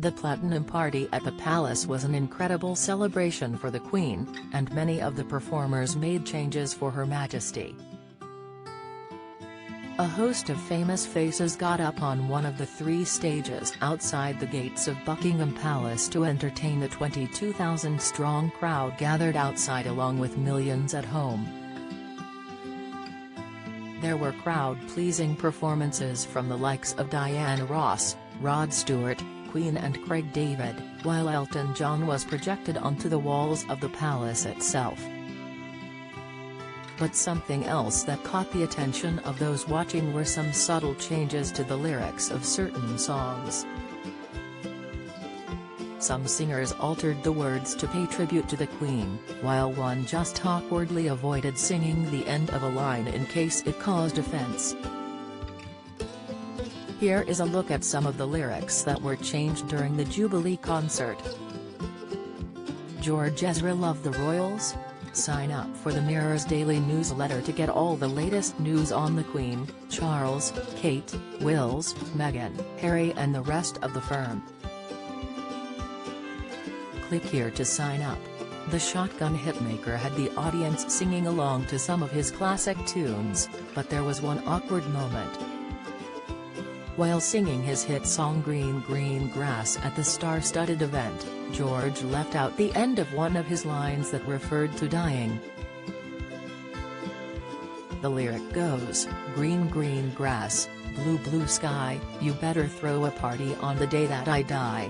The Platinum Party at the Palace was an incredible celebration for the Queen, and many of the performers made changes for Her Majesty. A host of famous faces got up on one of the three stages outside the gates of Buckingham Palace to entertain the 22,000-strong crowd gathered outside along with millions at home. There were crowd-pleasing performances from the likes of Diana Ross, Rod Stewart, Queen and Craig David, while Elton John was projected onto the walls of the palace itself. But something else that caught the attention of those watching were some subtle changes to the lyrics of certain songs. Some singers altered the words to pay tribute to the Queen, while one just awkwardly avoided singing the end of a line in case it caused offense. Here is a look at some of the lyrics that were changed during the Jubilee concert. George Ezra loved the royals? Sign up for the Mirror's daily newsletter to get all the latest news on the Queen, Charles, Kate, Wills, Meghan, Harry and the rest of the firm. Click here to sign up. The shotgun hitmaker had the audience singing along to some of his classic tunes, but there was one awkward moment. While singing his hit song Green Green Grass at the star-studded event, George left out the end of one of his lines that referred to dying. The lyric goes, "Green green grass, blue blue sky, you better throw a party on the day that I die."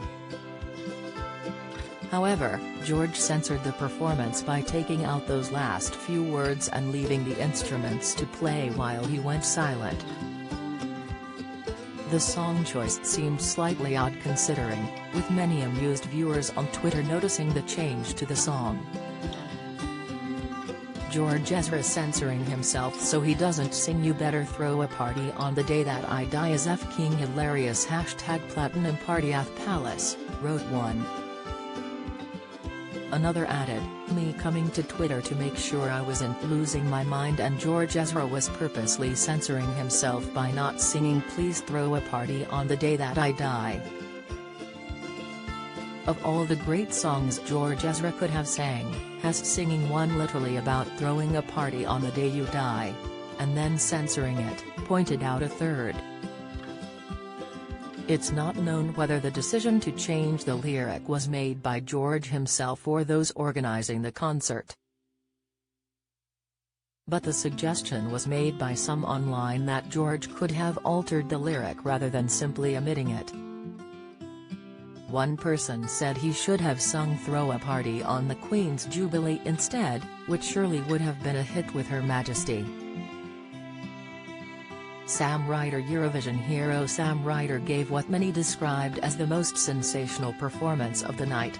However, George censored the performance by taking out those last few words and leaving the instruments to play while he went silent. The song choice seemed slightly odd considering, with many amused viewers on Twitter noticing the change to the song. George Ezra censoring himself so he doesn't sing "You Better Throw a Party on the Day That I Die" is f***ing hilarious. #Platinum Party at Palace, wrote one. Another added, "Me coming to Twitter to make sure I wasn't losing my mind, and George Ezra was purposely censoring himself by not singing 'Please throw a party on the day that I die.'" Of all the great songs George Ezra could have sang, has singing one literally about throwing a party on the day you die, and then censoring it, pointed out a third. It's not known whether the decision to change the lyric was made by George himself or those organizing the concert. But the suggestion was made by some online that George could have altered the lyric rather than simply omitting it. One person said he should have sung "Throw a Party" on the Queen's Jubilee instead, which surely would have been a hit with Her Majesty. Sam Ryder Eurovision hero Sam Ryder gave what many described as the most sensational performance of the night.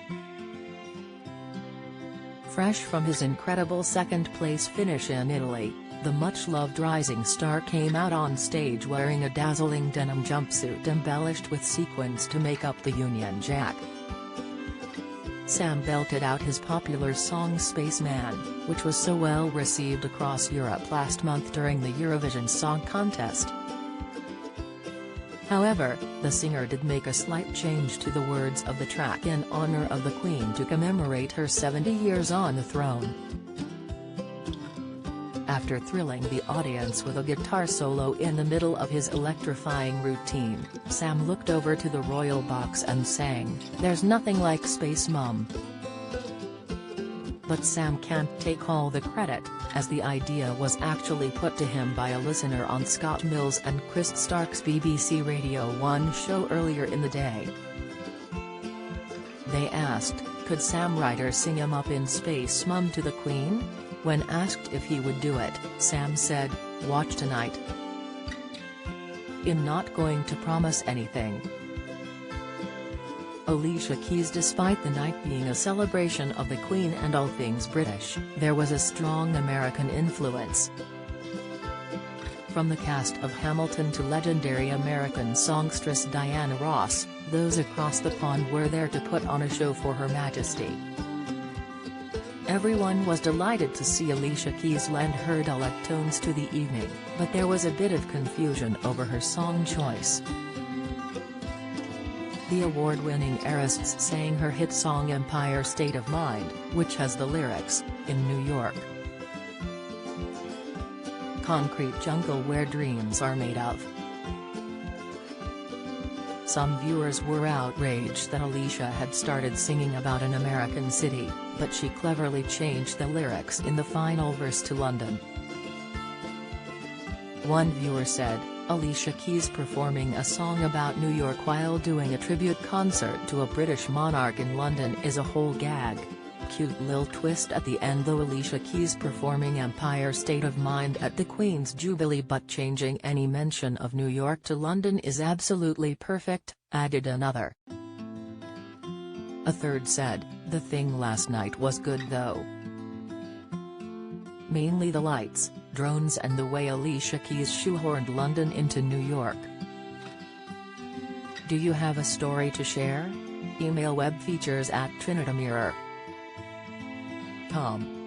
Fresh from his incredible second-place finish in Italy, the much-loved rising star came out on stage wearing a dazzling denim jumpsuit embellished with sequins to make up the Union Jack. Sam belted out his popular song "Spaceman," which was so well received across Europe last month during the Eurovision Song Contest. However, the singer did make a slight change to the words of the track in honor of the Queen to commemorate her 70 years on the throne. After thrilling the audience with a guitar solo in the middle of his electrifying routine, Sam looked over to the royal box and sang, "There's nothing like space, Mum." But Sam can't take all the credit, as the idea was actually put to him by a listener on Scott Mills and Chris Stark's BBC Radio 1 show earlier in the day. They asked, could Sam Ryder sing him up in Space Mum to the Queen? When asked if he would do it, Sam said, "Watch tonight. I'm not going to promise anything." Alicia Keys. Despite the night being a celebration of the Queen and all things British, there was a strong American influence. From the cast of Hamilton to legendary American songstress Diana Ross, those across the pond were there to put on a show for Her Majesty. Everyone was delighted to see Alicia Keys lend her dulcet tones to the evening, but there was a bit of confusion over her song choice. The award-winning heiress sang her hit song Empire State of Mind, which has the lyrics, "In New York. Concrete jungle where dreams are made of." Some viewers were outraged that Alicia had started singing about an American city, but she cleverly changed the lyrics in the final verse to London. One viewer said, "Alicia Keys performing a song about New York while doing a tribute concert to a British monarch in London is a whole gag. Cute lil twist at the end though. Alicia Keys performing Empire State of Mind at the Queen's Jubilee but changing any mention of New York to London is absolutely perfect," added another. A third said, "The thing last night was good though. Mainly the lights, drones and the way Alicia Keys shoehorned London into New York." Do you have a story to share? Email webfeatures@trinitymirror.com.